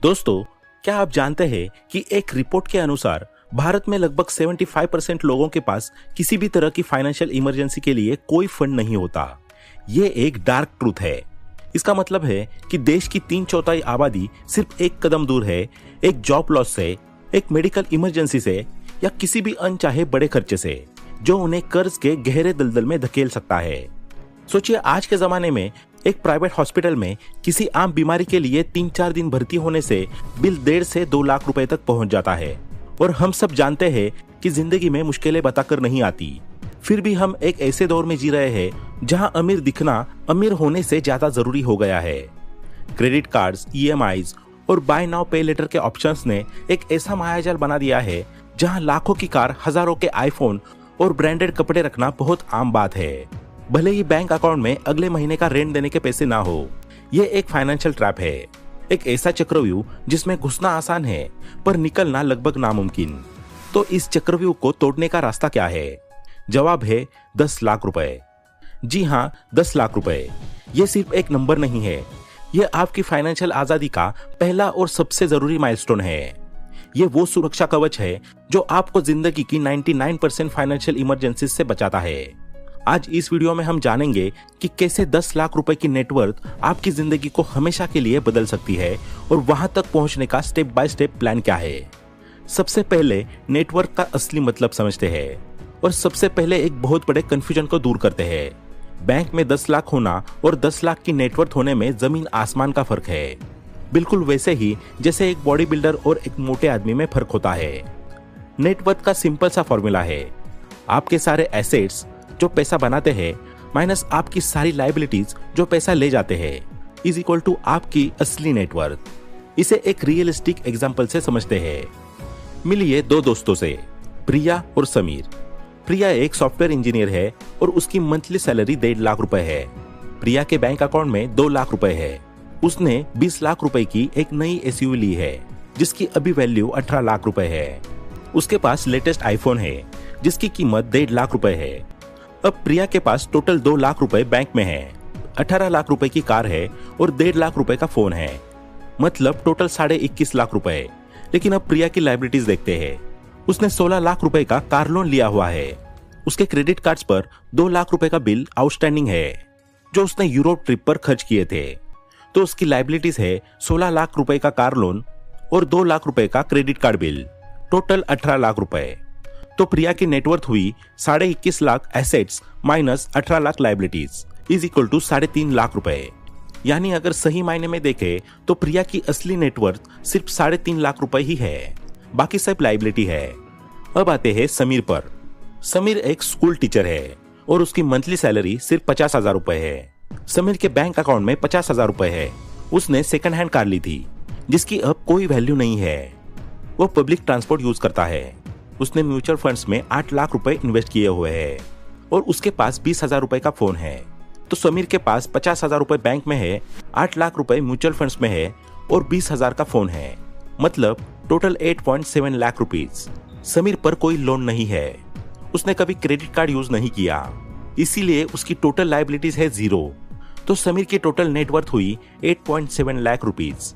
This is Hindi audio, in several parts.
दोस्तों, क्या आप जानते हैं कि एक रिपोर्ट के अनुसार भारत में लगभग 75% लोगों के पास किसी भी तरह की फाइनेंशियल इमरजेंसी के लिए कोई फंड नहीं होता। ये एक डार्क ट्रूथ है। इसका मतलब है कि देश की 3/4 आबादी सिर्फ एक कदम दूर है एक जॉब लॉस से, एक मेडिकल इमरजेंसी से या किसी भी अनचाहे बड़े खर्चे से जो उन्हें कर्ज के गहरे दलदल में धकेल सकता है। सोचिए, आज के जमाने में एक प्राइवेट हॉस्पिटल में किसी आम बीमारी के लिए 3-4 दिन भर्ती होने से बिल 1.5 से 2 लाख रुपए तक पहुंच जाता है। और हम सब जानते हैं कि जिंदगी में मुश्किलें बताकर नहीं आती। फिर भी हम एक ऐसे दौर में जी रहे हैं जहां अमीर दिखना अमीर होने से ज्यादा जरूरी हो गया है। क्रेडिट कार्ड्स, EMIs और बाय नाउ पे लेटर के ऑप्शंस ने एक ऐसा मायाजाल बना दिया है जहां लाखों की कार, हजारों के आईफोन और ब्रांडेड कपड़े रखना बहुत आम बात है। भले ही बैंक अकाउंट में अगले महीने का रेंट देने के पैसे ना हो। ये एक फाइनेंशियल ट्रैप है, एक ऐसा चक्रव्यूह जिसमें घुसना आसान है पर निकलना लगभग नामुमकिन। तो इस चक्रव्यूह को तोड़ने का रास्ता क्या है? जवाब है 10 लाख रुपए। जी हाँ, 10 लाख रुपए। ये सिर्फ एक नंबर नहीं है, ये आपकी फाइनेंशियल आजादी का पहला और सबसे जरूरी माइलस्टोन है। ये वो सुरक्षा कवच है जो आपको जिंदगी की 99% फाइनेंशियल इमरजेंसी से बचाता है। आज इस वीडियो में हम जानेंगे कि कैसे 10 लाख रुपए की नेटवर्थ आपकी जिंदगी को हमेशा के लिए बदल सकती है और वहां तक पहुंचने का स्टेप बाय स्टेप प्लान क्या है। सबसे पहले नेटवर्थ का असली मतलब समझते हैं और सबसे पहले एक बहुत बड़े कंफ्यूजन को दूर करते हैं। बैंक में 10 लाख होना और 10 लाख की नेटवर्थ होने में जमीन आसमान का फर्क है। बिल्कुल वैसे ही जैसे एक बॉडी बिल्डर और एक मोटे आदमी में फर्क होता है। नेटवर्थ का सिंपल सा फॉर्मूला है, आपके सारे एसेट्स जो पैसा बनाते हैं माइनस आपकी सारी लायबिलिटीज जो पैसा ले जाते हैं इज इक्वल टू आपकी असली नेटवर्थ। इसे एक रियलिस्टिक एग्जांपल से समझते हैं। मिलिए 2 दोस्तों से, प्रिया और समीर। प्रिया एक सॉफ्टवेयर इंजीनियर है और उसकी मंथली सैलरी 1.5 लाख रुपए है। प्रिया के बैंक अकाउंट में 2 लाख रुपए है। उसने 20 लाख रुपए की एक नई SUV ली है जिसकी अभी वैल्यू 18 लाख रुपए है। उसके पास लेटेस्ट आईफोन है जिसकी कीमत 1.5 लाख रुपए है। अब प्रिया के पास टोटल 2 लाख रुपए बैंक में है, 18 लाख रुपए की कार है और 1.5 लाख रुपए का फोन है, मतलब टोटल 21.5 लाख रुपए। लेकिन अब प्रिया की लायबिलिटीज देखते हैं। उसने 16 लाख रुपए का कार लोन लिया हुआ है। उसके क्रेडिट कार्ड्स पर 2 लाख रुपए का बिल आउटस्टैंडिंग है जो उसने यूरोप ट्रिप पर खर्च किए थे। तो उसकी लायबिलिटीज है 16 लाख रुपए का कार लोन और 2 लाख रुपए का credit card bill, total 18 lakh रुपए। तो प्रिया की नेटवर्थ हुई 21.5 lakh assets minus 18 lakh liabilities is equal to 3.5 lakh रुपए। यानी अगर सही मायने में देखें तो प्रिया की असली नेटवर्थ सिर्फ 3.5 लाख रुपए ही है, बाकी सब लायबिलिटी है। अब आते हैं समीर पर। समीर एक स्कूल टीचर है और उसकी मंथली सैलरी सिर्फ 50,000 रुपए है। समीर के बैंक अकाउंट में 50,000 रुपए है। उसने सेकंड हैंड कार ली थी जिसकी अब कोई वैल्यू नहीं है। वो पब्लिक ट्रांसपोर्ट यूज करता है। उसने म्यूचुअल फंड्स में 8 लाख रुपए इन्वेस्ट किए हुए हैं और उसके पास 20,000 रुपए का फोन है। तो समीर के पास 50,000 रुपए बैंक में है, 8 लाख रुपए म्यूचुअल फंड्स में है और 20,000 का फोन है, मतलब टोटल 8.7 लाख रुपीज। समीर पर कोई लोन नहीं है। उसने कभी क्रेडिट कार्ड यूज नहीं किया, इसीलिए उसकी टोटल लायबिलिटीज है 0। तो समीर की टोटल नेटवर्थ हुई 8.7 लाख रुपीज।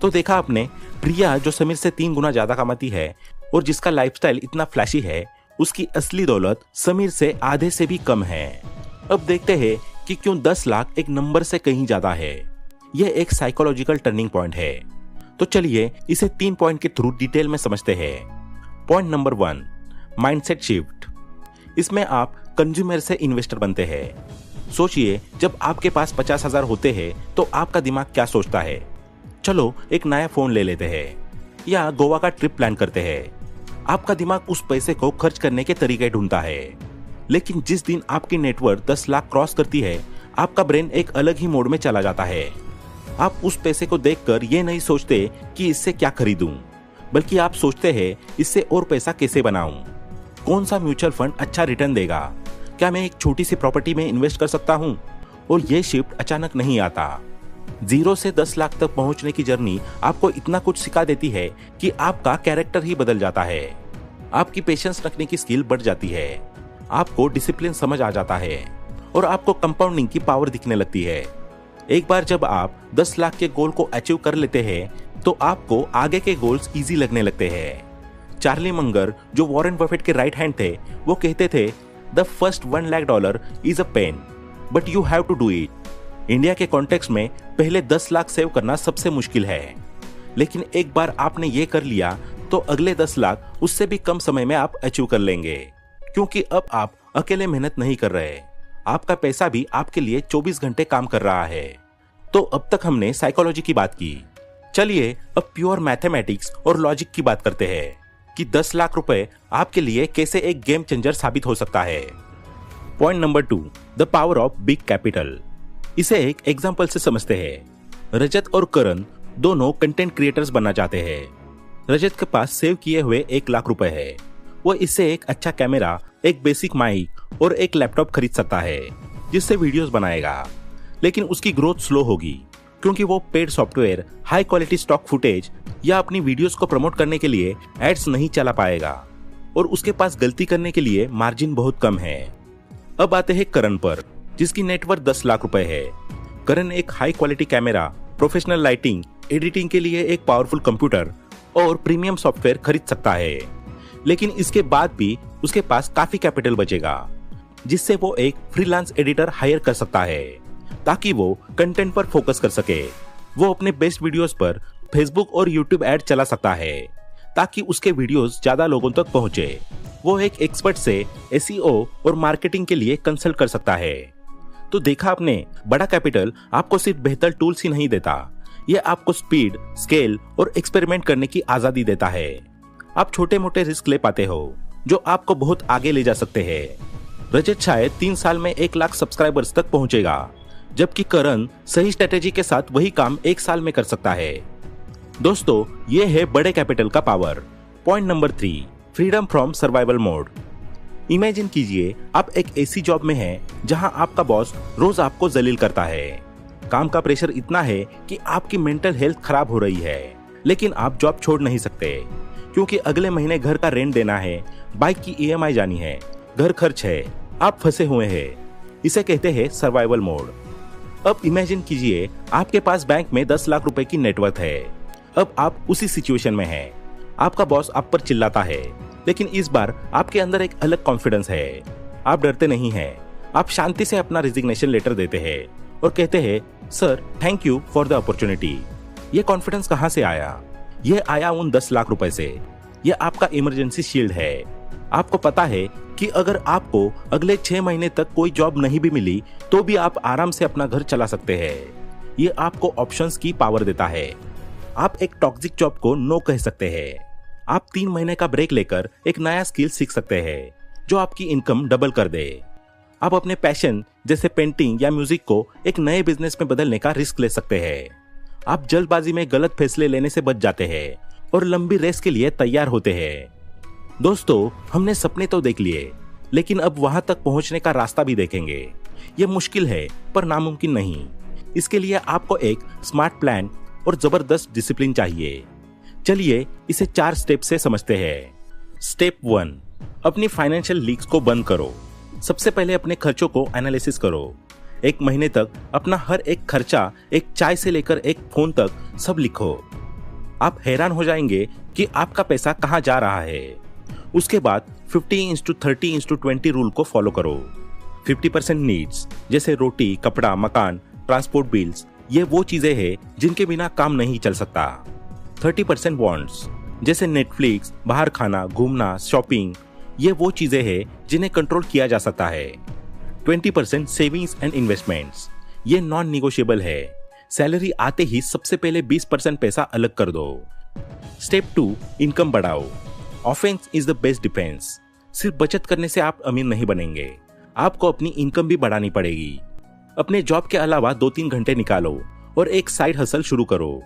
तो देखा आपने, प्रिया जो समीर से 3 गुना ज्यादा कमाती है और जिसका लाइफस्टाइल इतना फ्लैशी है, उसकी असली दौलत समीर से आधे से भी कम है। अब देखते हैं कि क्यों 10 लाख एक नंबर से कहीं ज्यादा है। यह एक साइकोलॉजिकल टर्निंग पॉइंट है। तो चलिए इसे 3 पॉइंट के थ्रू डिटेल में समझते हैं। Point number 1, mindset shift. इसमें आप कंज्यूमर से इन्वेस्टर बनते हैं। सोचिए, जब आपके पास 50,000 होते हैं तो आपका दिमाग क्या सोचता है? चलो एक नया फोन ले लेते हैं या गोवा का ट्रिप प्लान करते हैं। आपका दिमाग उस पैसे को खर्च करने के तरीके ढूंढता है। लेकिन जिस दिन आपकी नेटवर्थ 10 लाख क्रॉस करती है, आपका ब्रेन एक अलग ही मोड में चला जाता है। आप उस पैसे को देखकर ये नहीं सोचते कि इससे क्या खरीदूं, बल्कि आप सोचते हैं इससे और पैसा कैसे बनाऊं, कौन सा म्यूचुअल फंड अच्छा रिटर्न देगा, क्या मैं एक छोटी सी प्रॉपर्टी में इन्वेस्ट कर सकता हूं। और ये शिफ्ट अचानक नहीं आता। 0 से 10 लाख तक पहुंचने की जर्नी आपको इतना कुछ सिखा देती है कि आपका कैरेक्टर ही बदल जाता है। आपकी पेशेंस रखने की स्किल बढ़ जाती है, आपको डिसिप्लिन समझ आ जाता है और आपको कंपाउंडिंग की पावर दिखने लगती है। एक बार जब आप 10 लाख के गोल को अचीव कर लेते हैं तो आपको आगे के गोल्स इजी लगने लगते हैं। चार्ली मंगर, जो वॉरेन बफेट के राइट हैंड थे, वो कहते थे, the first $1 lakh is a pain but you have to do it. India के कॉन्टेक्स्ट में पहले 10 लाख सेव करना सबसे मुश्किल है, लेकिन एक बार आपने ये कर लिया तो अगले 10 लाख उससे भी कम समय में आप अचीव कर लेंगे, क्योंकि अब आप अकेले मेहनत नहीं कर रहे, आपका पैसा भी आपके लिए 24 घंटे काम कर रहा है। तो अब तक हमने साइकोलॉजी की बात की, चलिए अब प्योर मैथमेटिक्स और लॉजिक की बात करते हैं कि 10 लाख रुपए आपके लिए कैसे एक गेम चेंजर साबित हो सकता है। Point number 2, the power of big capital. इसे एक एग्जांपल से समझते हैं। रजत और करण दोनों कंटेंट क्रिएटर्स बनना चाहते हैं। रजत के पास सेव किए हुए 1 लाख रुपए है। वो इससे एक अच्छा कैमरा, एक बेसिक माइक और एक लैपटॉप खरीद सकता है जिससे वीडियोस बनाएगा, लेकिन उसकी ग्रोथ स्लो होगी क्योंकि वो paid software, high quality stock footage या अपनी वीडियोस को प्रमोट करने के लिए एड्स नहीं चला पाएगा और उसके पास गलती करने के लिए मार्जिन बहुत कम है। अब आते हैं करण पर, जिसकी नेटवर्थ 10 लाख रुपए है। करण एक high quality camera, professional lighting, editing के लिए एक पावरफुल कंप्यूटर और प्रीमियम सॉफ्टवेयर खरीद सकता है, लेकिन इसके बाद भी उसके पास काफी कैपिटल बचेगा जिससे वो एक फ्रीलांस एडिटर हायर कर सकता है ताकि वो कंटेंट पर फोकस कर सके। वो अपने बेस्ट वीडियोस पर फेसबुक और यूट्यूब ऐड चला सकता है ताकि उसके वीडियोस ज्यादा लोगों तक पहुंचे। वो एक एक्सपर्ट से एसईओ और मार्केटिंग के लिए कंसल्ट कर सकता है। तो देखा आपने, बड़ा कैपिटल आपको सिर्फ बेहतर टूल्स ही नहीं देता, ये आपको स्पीड, स्केल और एक्सपेरिमेंट करने की आजादी देता है। आप छोटे मोटे रिस्क ले पाते हो जो आपको बहुत आगे ले जा सकते हैं। रजत शायद 3 साल में 1 लाख सब्सक्राइबर्स तक पहुंचेगा, जबकि करण सही स्ट्रेटेजी के साथ वही काम 1 साल में कर सकता है। दोस्तों, ये है बड़े कैपिटल का power. Point number 3, freedom from survival mode. Imagine कीजिए आप एक ऐसी जॉब में हैं जहां आपका बॉस रोज आपको जलील करता है। काम का प्रेशर इतना है कि आपकी मेंटल हेल्थ खराब हो रही है, लेकिन आप जॉब छोड़ नहीं सकते क्योंकि अगले महीने घर का रेंट देना है, बाइक की ईएमआई जानी है, घर खर्च है, आप फंसे हुए हैं। इसे कहते हैं सर्वाइवल मोड। अब इमेजिन कीजिए आपके पास बैंक में 10 लाख रुपए की नेटवर्थ है। अब आप उसी सिचुएशन में हैं। आपका बॉस आप पर चिल्लाता है, लेकिन इस बार आपके अंदर एक अलग कॉन्फिडेंस है। आप डरते नहीं हैं। आप शांति से अपना रिजिग्नेशन लेटर देते हैं और कहते हैं, sir thank you for the opportunity. ये कॉन्फिडेंस कहाँ से आया? ये आया उन 10 लाख रुपए से। ये आपका इमरजेंसी शील्ड है। आपको पता है कि अगर आपको अगले 6 महीने तक कोई जॉब नहीं भी मिली तो भी आप आराम से अपना घर चला सकते हैं। ये आपको ऑप्शंस की पावर देता है। आप एक टॉक्सिक जॉब को नो कह सकते हैं। आप 3 महीने का ब्रेक लेकर एक नया स्किल सीख सकते हैं जो आपकी इनकम डबल कर दे। आप अपने पैशन जैसे पेंटिंग या म्यूजिक को एक नए बिजनेस में बदलने का रिस्क ले सकते हैं। आप जल्दबाजी में गलत फैसले लेने से बच जाते हैं और लंबी रेस के लिए तैयार होते हैं। दोस्तों, हमने सपने तो देख लिए, लेकिन अब वहां तक पहुंचने का रास्ता भी देखेंगे। ये मुश्किल है पर नामुमकिन नहीं। इसके लिए आपको एक स्मार्ट प्लान और जबरदस्त डिसिप्लिन चाहिए। चलिए इसे 4 स्टेप से समझते हैं। स्टेप 1, अपनी फाइनेंशियल लीक्स को बंद करो। सबसे पहले अपने खर्चों को एनालिसिस करो। 1 महीने तक अपना हर एक खर्चा, एक चाय से लेकर एक फोन तक सब लिखो। आप हैरान हो जाएंगे कि आपका पैसा कहाँ जा रहा है। उसके बाद 50:30:20 रूल को फॉलो करो। 50% नीड्स जैसे रोटी, कपड़ा, मकान, ट्रांसपोर्ट बिल्स, ये वो चीजें हैं जिनके बिना काम नहीं चल सकता। 30% वांट्स जैसे नेटफ्लिक्स, बाहर खाना, घूमना, शॉपिंग, ये वो चीजें हैं जिन्हें कंट्रोल किया जा सकता है। 20% सेविंग्स एंड इन्वेस्टमेंट्स, ये नॉन निगोशिएबल है। सैलरी आते ही सबसे पहले 20% पैसा अलग कर दो। स्टेप 2, इनकम बढ़ाओ। Offence is the best defence. सिर्फ बचत करने से आप अमीर नहीं बनेंगे, आपको अपनी इनकम भी बढ़ानी पड़ेगी। अपने जॉब के अलावा 2-3 घंटे निकालो और एक साइड हसल शुरू करो।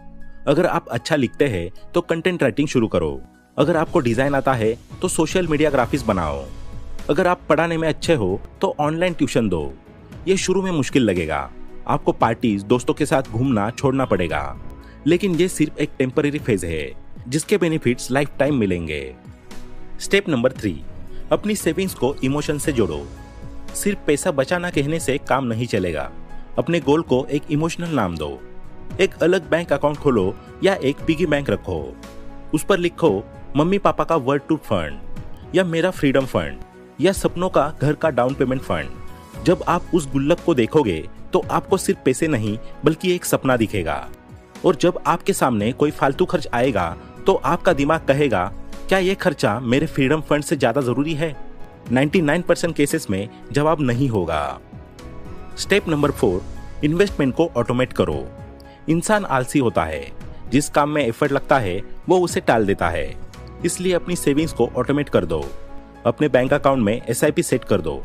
अगर आप अच्छा लिखते हैं तो कंटेंट राइटिंग शुरू करो। अगर आपको डिजाइन आता है तो सोशल मीडिया ग्राफिक्स बनाओ। अगर आप पढ़ाने में अच्छे हो तो ऑनलाइन ट्यूशन दो। ये शुरू में मुश्किल लगेगा, आपको पार्टीज, दोस्तों के साथ घूमना छोड़ना पड़ेगा, लेकिन ये सिर्फ एक टेम्पररी फेज है जिसके बेनिफिट्स लाइफ टाइम मिलेंगे। स्टेप नंबर 3, अपनी सेविंग्स को इमोशन से जोड़ो। सिर्फ पैसा बचाना कहने से काम नहीं चलेगा। अपने गोल को एक इमोशनल नाम दो। एक अलग बैंक अकाउंट खोलो या एक पिगी बैंक रखो। उस पर लिखो मम्मी पापा का वर्ड टू फंड या मेरा फ्रीडम फंड या सपनों का घर का डाउन पेमेंट फंड। जब आप उस गुल्लक को देखोगे तो आपको सिर्फ पैसे नहीं बल्कि एक सपना दिखेगा। और जब आपके सामने कोई फालतू खर्च आएगा तो आपका दिमाग कहेगा क्या ये खर्चा मेरे फ्रीडम फंड से ज्यादा जरूरी है? 99% केसेस में जवाब नहीं होगा। स्टेप नंबर 4, इन्वेस्टमेंट को ऑटोमेट करो। इंसान आलसी होता है, जिस काम में एफर्ट लगता है वो उसे टाल देता है। इसलिए अपनी सेविंग्स को ऑटोमेट कर दो। अपने बैंक अकाउंट में SIP सेट कर दो।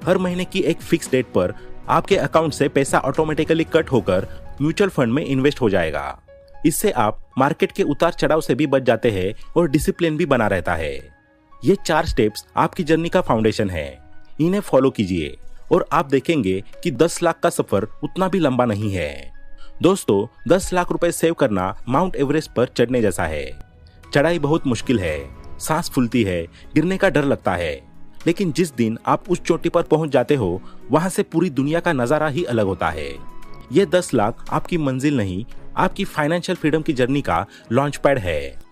हर महीने की एक फिक्स डेट पर आपके अकाउंट से पैसा ऑटोमेटिकली कट होकर म्यूचुअल फंड में इन्वेस्ट हो जाएगा। इससे आप मार्केट के उतार चढ़ाव से भी बच जाते हैं और डिसिप्लिन भी बना रहता है। ये 4 स्टेप्स आपकी जर्नी का फाउंडेशन है। इन्हें फॉलो कीजिए और आप देखेंगे कि 10 लाख का सफर उतना भी लंबा नहीं है। दोस्तों, 10 लाख रुपए सेव करना माउंट एवरेस्ट पर चढ़ने जैसा है। चढ़ाई बहुत मुश्किल है, सांस फूलती है, गिरने का डर लगता है, लेकिन जिस दिन आप उस चोटी पर पहुंच जाते हो वहां से पूरी दुनिया का नजारा ही अलग होता है। ये 10 लाख आपकी मंजिल नहीं, आपकी फाइनेंशियल फ्रीडम की जर्नी का लॉन्च पैड है।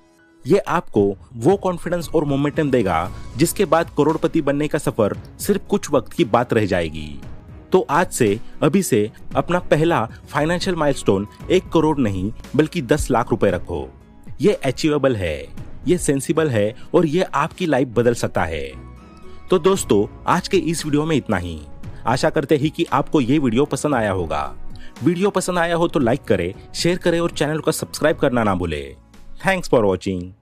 ये आपको वो कॉन्फिडेंस और मोमेंटम देगा जिसके बाद करोड़पति बनने का सफर सिर्फ कुछ वक्त की बात रह जाएगी। तो आज से, अभी से अपना पहला फाइनेंशियल माइलस्टोन 1 करोड़ नहीं बल्कि 10 लाख रुपए रखो। ये अचीवेबल है, ये सेंसिबल है और ये आपकी लाइफ बदल सकता है। तो दोस्तों, आज के इस वीडियो में इतना ही। आशा करते हैं कि आपको ये वीडियो पसंद आया होगा। वीडियो पसंद आया हो तो लाइक करें, शेयर करें और चैनल को सब्सक्राइब करना ना भूलें। Thanks for watching.